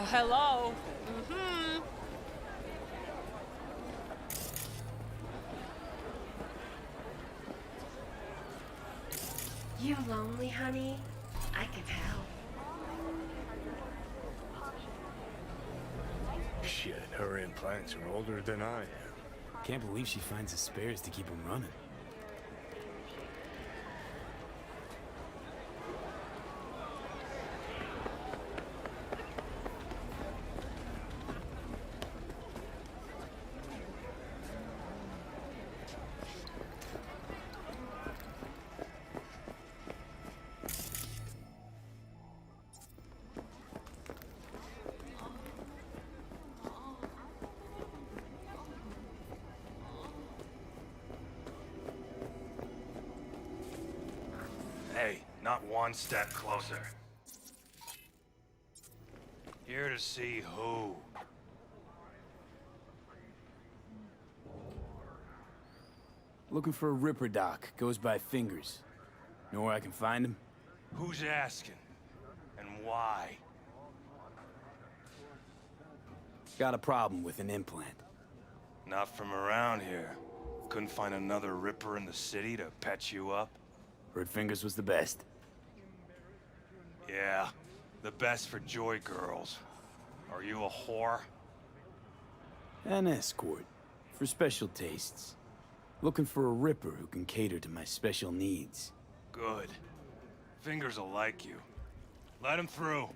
Hello? You lonely, honey? I can help. Shit, her implants are older than I am. Can't believe she finds the spares to keep him running. Hey, not one step closer. Here to see who? Looking for a Ripper doc. Goes by Fingers. Know where I can find him? Who's asking? And why? Got a problem with an implant. Not from around here. Couldn't find another Ripper in the city to patch you up? Heard Fingers was the best. Yeah, the best for Joy girls. Are you a whore? An escort. For special tastes. Looking for a Ripper who can cater to my special needs. Good. Fingers will like you. Let him through.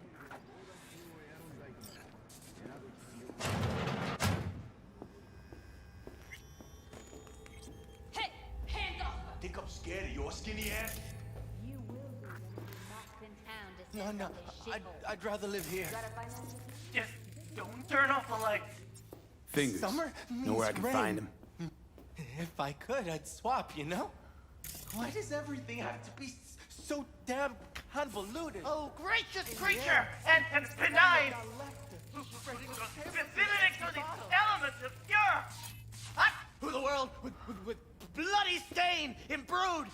Hey, hands off! Think I'm scared of your skinny ass? You will be when you're back in town to No, settle no, this shithole. I'd rather live here. Gotta find them. Just don't turn off the lights. Fingers. Summer Know where I can means find rain. him? If I could, I'd swap, you know? Why does everything have to be so damn convoluted? Oh, gracious creature and benign! Befitting to the elements of pure! Hot to the world with bloody stain imbrued!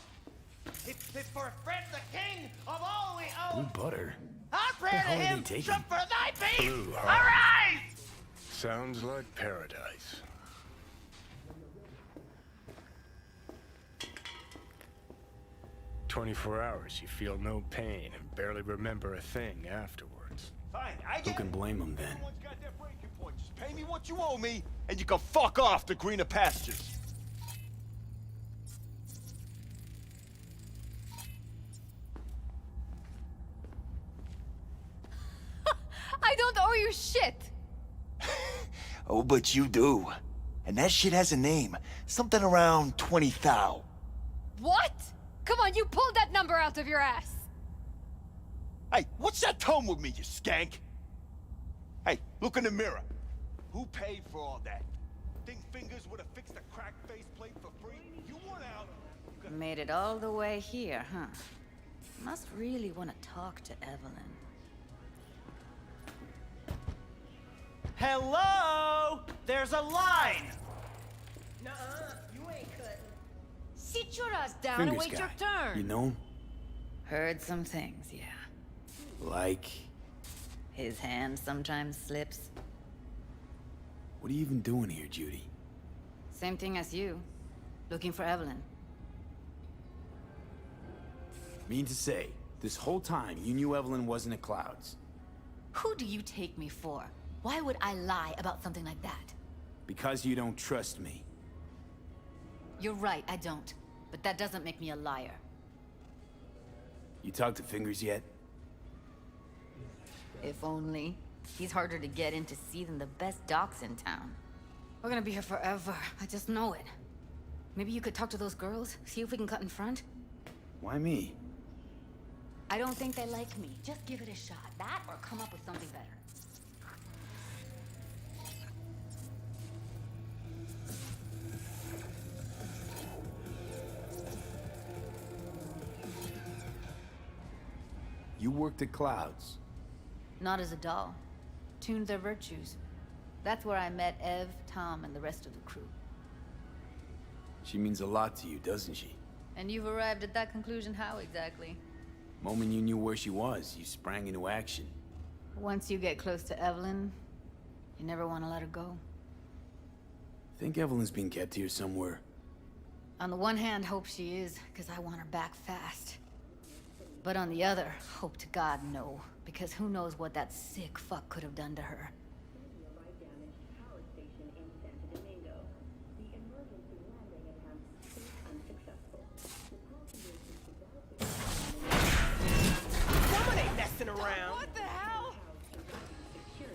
It's for a friend the king of all we Blue own! butter? Our prayer to hell are they him, taking? jump for thy beam! Blue heart. Arise! Sounds like paradise. "24 hours, you feel no pain and barely remember a thing afterwards." Fine, I Who get can it. blame him then? Everyone's got their breaking point. Just pay me what you owe me, and you can fuck off to greener pastures. I don't owe you shit! Oh, but you do. And that shit has a name. Something around 20 thou. What? Come on, you pulled that number out of your ass! Hey, what's that tone with me, you skank? Hey, look in the mirror. Who paid for all that? Think Fingers would have fixed a cracked faceplate for free? You want out? Made it all the way here, huh? Must really want to talk to Evelyn. Hello! There's a line! Nuh-uh, you ain't cutting. Sit your ass down Fingers and wait guy. your turn! You know him? Heard some things, yeah. Like... His hand sometimes slips. What are you even doing here, Judy? Same thing as you. Looking for Evelyn. Mean to say, this whole time you knew Evelyn wasn't at Clouds. Who do you take me for? Why would I lie about something like that? Because you don't trust me. You're right, I don't. But that doesn't make me a liar. You talked to Fingers yet? If only. He's harder to get in to see than the best docs in town. We're gonna be here forever. I just know it. Maybe you could talk to those girls, see if we can cut in front? Why me? I don't think they like me. Just give it a shot. That or come up with something better. You worked at Clouds. Not as a doll. Tuned their virtues. That's where I met Ev, Tom, and the rest of the crew. She means a lot to you, doesn't she? And you've arrived at that conclusion how exactly? Moment you knew where she was, you sprang into action. Once you get close to Evelyn, you never want to let her go. Think Evelyn's being kept here somewhere. On the one hand, hope she is, because I want her back fast. But on the other, hope to God no, because who knows what that sick fuck could have done to her. Someone ain't messing around. What the hell?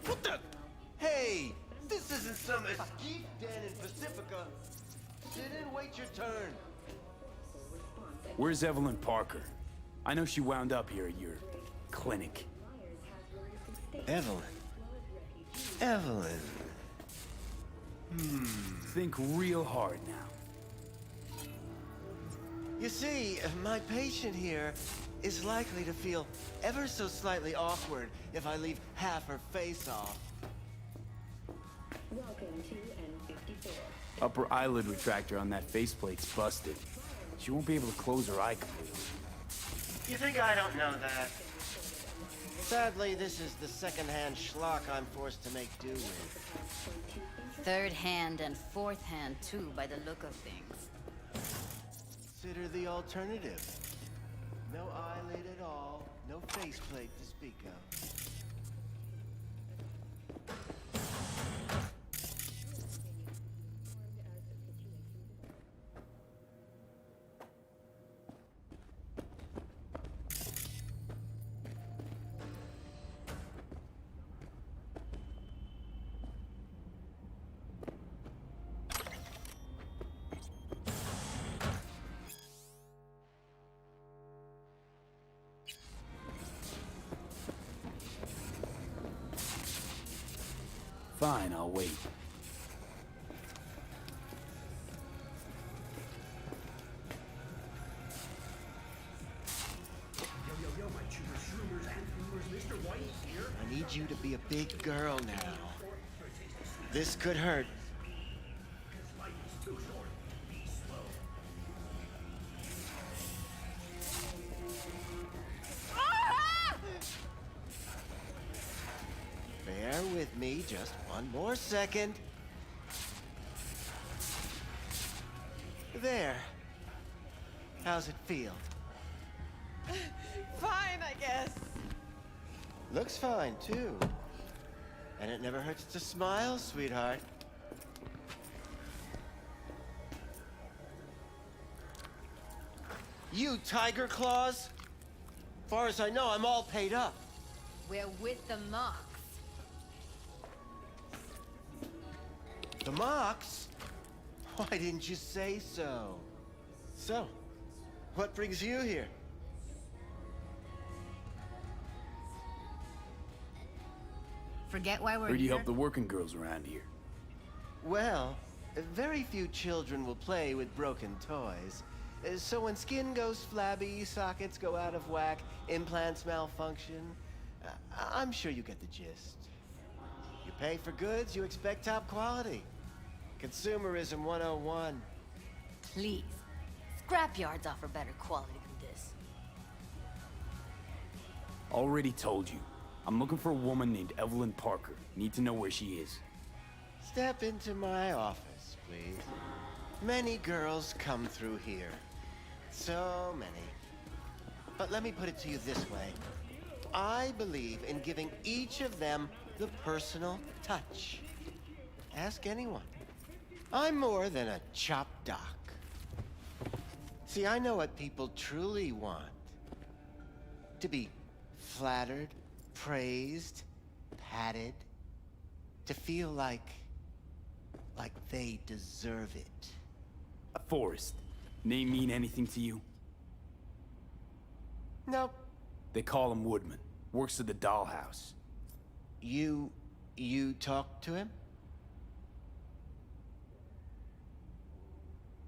What the? Hey, this isn't some escape den in Pacifica. Sit and wait your turn. Where's Evelyn Parker? I know she wound up here at your clinic. Evelyn. Evelyn. Think real hard now. You see, my patient here is likely to feel ever so slightly awkward if I leave half her face off. Upper eyelid retractor on that faceplate's busted. She won't be able to close her eye completely. You think I don't know that? Sadly, this is the second-hand schlock I'm forced to make do with. Third hand and fourth hand, too, by the look of things. Consider the alternative. No eyelid at all, no faceplate to speak of. Fine, I'll wait. I need you to be a big girl now. This could hurt. Bear with me just one more second. There. How's it feel? Fine, I guess. Looks fine, too. And it never hurts to smile, sweetheart. You Tiger Claws? Far as I know, I'm all paid up. We're with the Mox. The Mox? Why didn't you say so? So, what brings you here? Forget why we're Heard you here? help the working girls around here. Well, very few children will play with broken toys. So when skin goes flabby, sockets go out of whack, implants malfunction, I'm sure you get the gist. You pay for goods, you expect top quality. Consumerism 101. Please. Scrapyards offer better quality than this. Already told you. I'm looking for a woman named Evelyn Parker. Need to know where she is. Step into my office, please. Many girls come through here. So many. But let me put it to you this way. I believe in giving each of them the personal touch. Ask anyone. I'm more than a chop doc. See, I know what people truly want. To be flattered, praised, patted. To feel like they deserve it. Forrest. Name mean anything to you? Nope. They call him Woodman. Works at the dollhouse. You talked to him?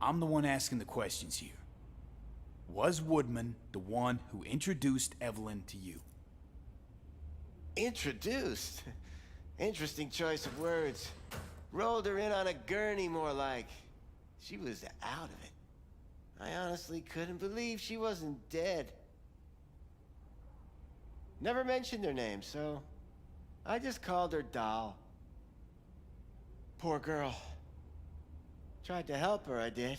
I'm the one asking the questions here. Was Woodman the one who introduced Evelyn to you? Introduced? Interesting choice of words. Rolled her in on a gurney, more like. She was out of it. I honestly couldn't believe she wasn't dead. Never mentioned her name, so I just called her Doll. Poor girl. Tried to help her, I did.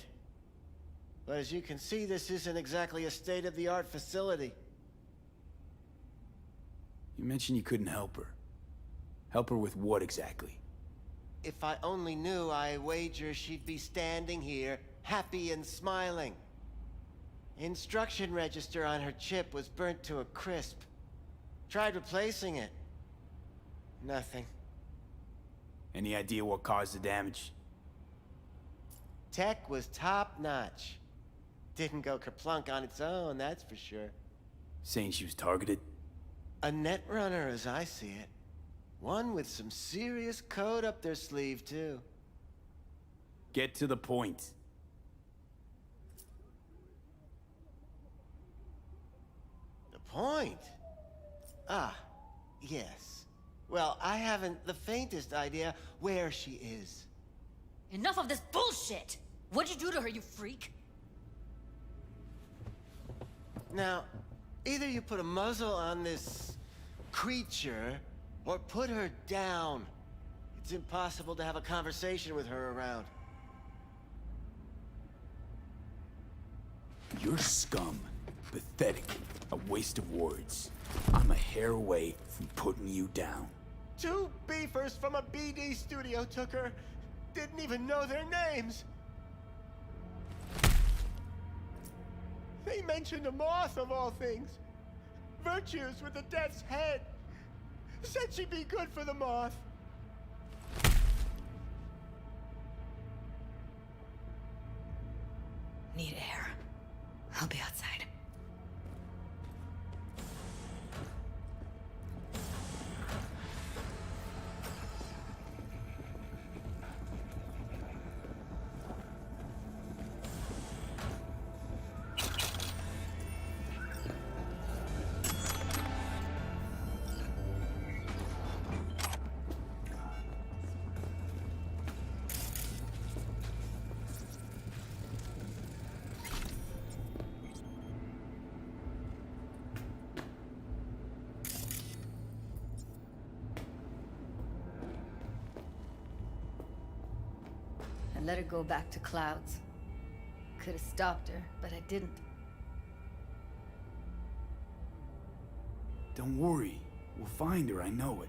But as you can see, this isn't exactly a state-of-the-art facility. You mentioned you couldn't help her. Help her with what exactly? If I only knew, I wager she'd be standing here, happy and smiling. Instruction register on her chip was burnt to a crisp. Tried replacing it. Nothing. Any idea what caused the damage? Tech was top-notch. Didn't go kerplunk on its own, that's for sure. Saying she was targeted? A net runner, as I see it. One with some serious code up their sleeve, too. Get to the point. The point? Ah, yes. Well, I haven't the faintest idea where she is. Enough of this bullshit! What'd you do to her, you freak? Now, either you put a muzzle on this creature, or put her down. It's impossible to have a conversation with her around. You're scum. Pathetic. A waste of words. I'm a hair away from putting you down. 2 beefers from a BD studio took her. Didn't even know their names. They mentioned a moth of all things. Virtues with the death's head. Said she'd be good for the moth. Need air. I'll be outside. Let her go back to Clouds. Could have stopped her, but I didn't. Don't worry. We'll find her, I know it.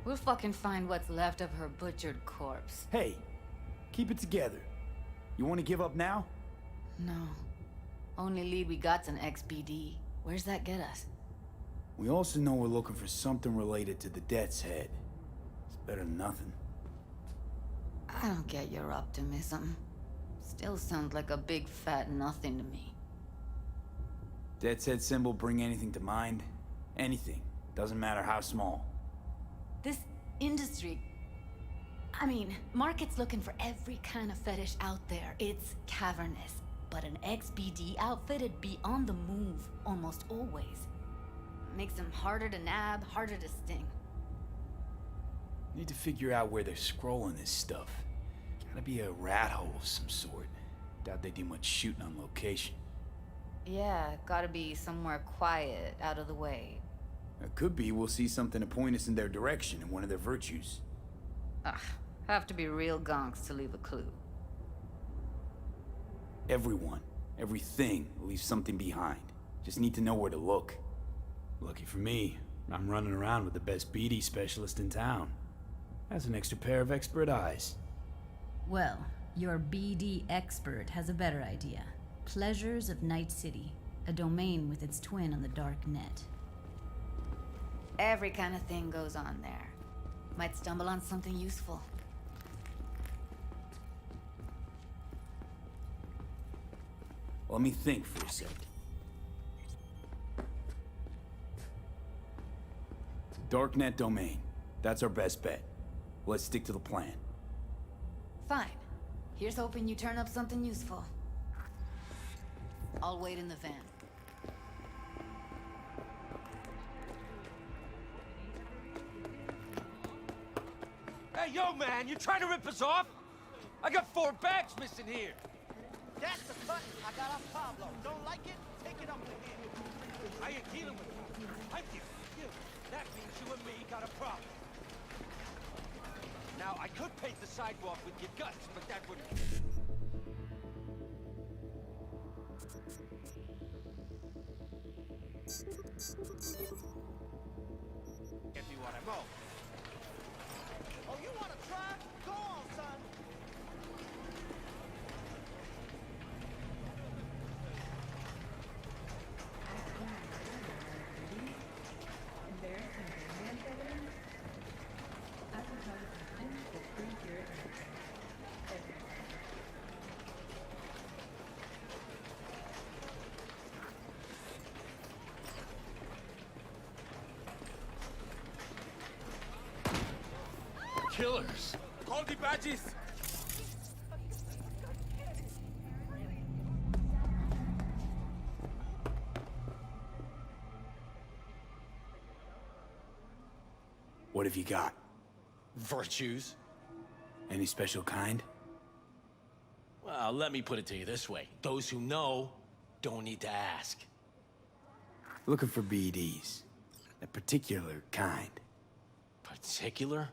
We'll fucking find what's left of her butchered corpse. Hey, keep it together. You want to give up now? No. Only lead we got's an XBD. Where's that get us? We also know we're looking for something related to the Death's Head. It's better than nothing. I don't get your optimism. Still sounds like a big fat nothing to me. Death's Head symbol bring anything to mind? Anything. Doesn't matter how small. This industry... I mean, market's looking for every kind of fetish out there. It's cavernous. But an XBD outfit'd be on the move, almost always. Makes them harder to nab, harder to sting. Need to figure out where they're scrolling this stuff. Gotta be a rat hole of some sort. Doubt they do much shooting on location. Yeah, gotta be somewhere quiet, out of the way. It could be we'll see something to point us in their direction in one of their virtues. Ugh, have to be real gonks to leave a clue. Everyone, everything leaves something behind. Just need to know where to look. Lucky for me, I'm running around with the best BD specialist in town. Has an extra pair of expert eyes. Well, your BD expert has a better idea. Pleasures of Night City, a domain with its twin on the dark net. Every kind of thing goes on there. Might stumble on something useful. Let me think for a sec. Darknet domain. That's our best bet. Let's stick to the plan. Fine. Here's hoping you turn up something useful. I'll wait in the van. Hey, yo, man, you trying to rip us off? I got 4 bags missing here. That's the button I got off Pablo. Don't like it? Take it up with him. I ain't dealing with you. I'm dealing with you. That means you and me got a problem. Now, I could paint the sidewalk with your guts, but that would... Get me what I want. Oh, you wanna try? Go on, son. Killers! Call the badges! What have you got? Virtues? Any special kind? Well, let me put it to you this way. Those who know don't need to ask. Looking for BDs. A particular kind. Particular?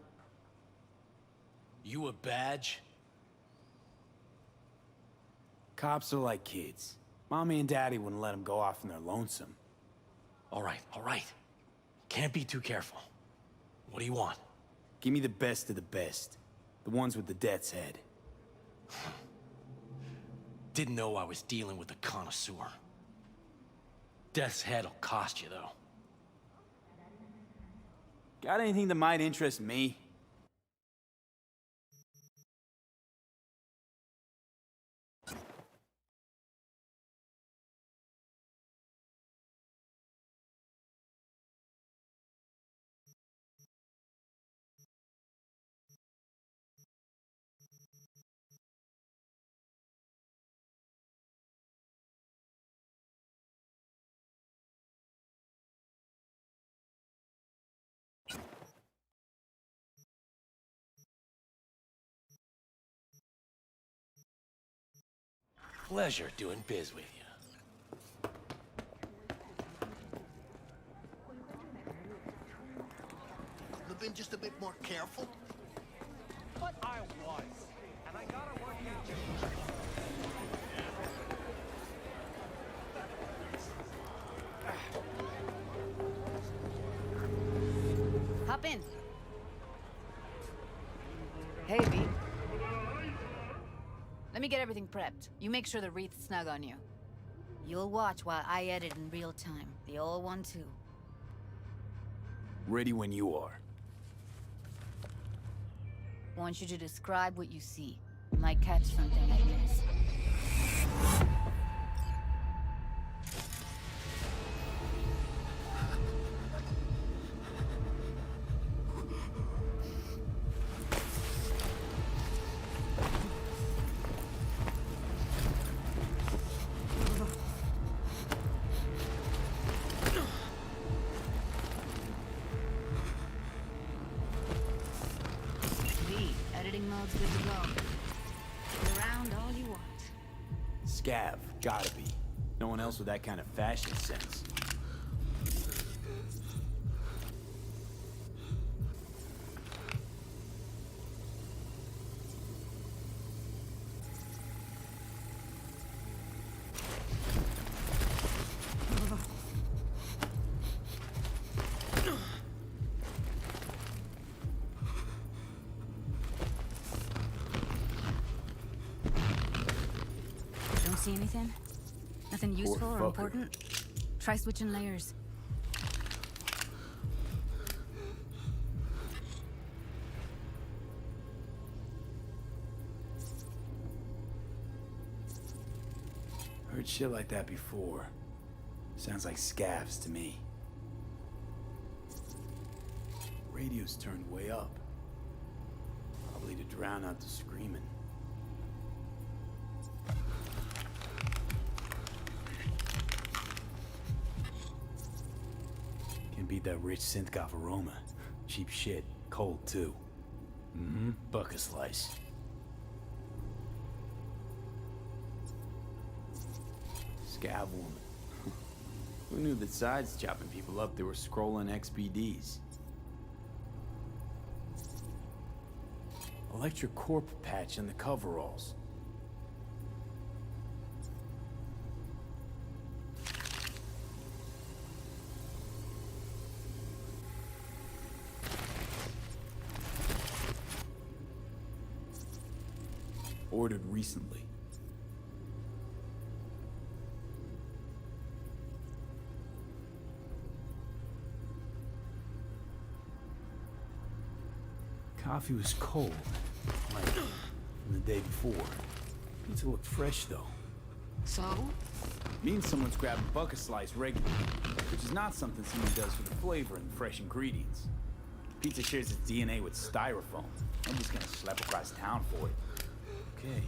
You a badge? Cops are like kids. Mommy and Daddy wouldn't let them go off in their lonesome. All right, all right. Can't be too careful. What do you want? Give me the best of the best. The ones with the death's head. Didn't know I was dealing with a connoisseur. Death's head'll cost you, though. Got anything that might interest me? Pleasure doing biz with you. Could have been just a bit more careful. But I was. And I gotta work you. Hop in. Hey, V. Let me get everything prepped. You make sure the wreath's snug on you. You'll watch while I edit in real time. The old one, too. Ready when you are. Want you to describe what you see. Might catch something I miss. Mode's good to go. Get around all you want. Scav, gotta be. No one else with that kind of fashion sense. See anything? Nothing useful or important? Try switching layers. Heard shit like that before. Sounds like scavs to me. Radio's turned way up. Probably to drown out the screaming. Beat that rich synth-goth aroma. Cheap shit. Cold, too. Mm-hmm. Buck a slice. Scav woman. Who knew that besides chopping people up, they were scrolling XBDs? Electric Corp patch in the coveralls. Ordered recently. Coffee was cold, like from the day before. Needs to look fresh, though. So? Means someone's grabbing Buck a Slice regularly, which is not something someone does for the flavor and the fresh ingredients. Pizza shares its DNA with styrofoam. I'm just gonna slap across town for it. Okay,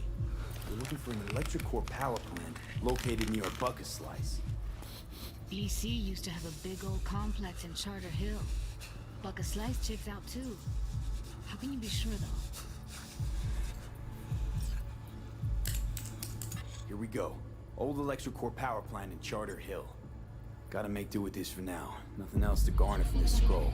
we're looking for an electric core power plant located near a Buck a Slice. BC used to have a big old complex in Charter Hill. Buck a Slice checks out too. How can you be sure, though? Here we go. Old electric core power plant in Charter Hill. Gotta make do with this for now. Nothing else to garner from this scroll.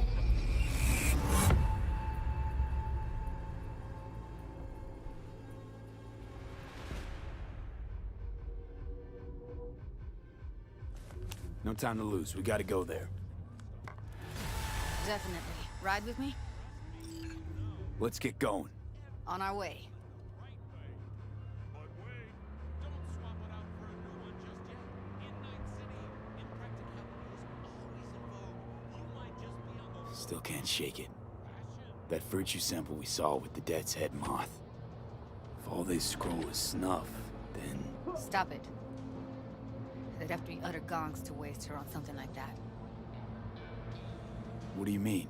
No time to lose. We gotta go there. Definitely. Ride with me? Let's get going. On our way. Still can't shake it. That virtue sample we saw with the Death's Head moth. If all this scroll is snuff, then... Stop it. They'd have to be utter gongs to waste her on something like that. What do you mean?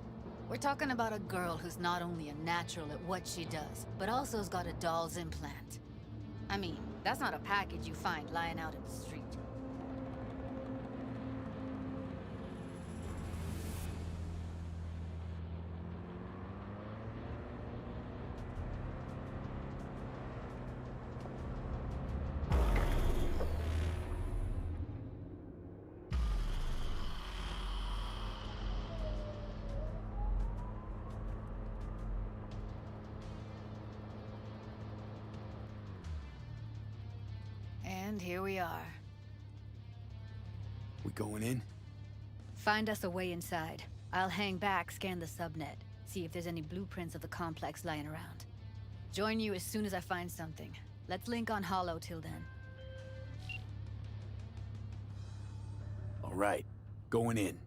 We're talking about a girl who's not only a natural at what she does, but also has got a doll's implant. I mean, that's not a package you find lying out in the street. And here we are. We going in? Find us a way inside. I'll hang back, scan the subnet, see if there's any blueprints of the complex lying around. Join you as soon as I find something. Let's link on Hollow till then. All right, going in.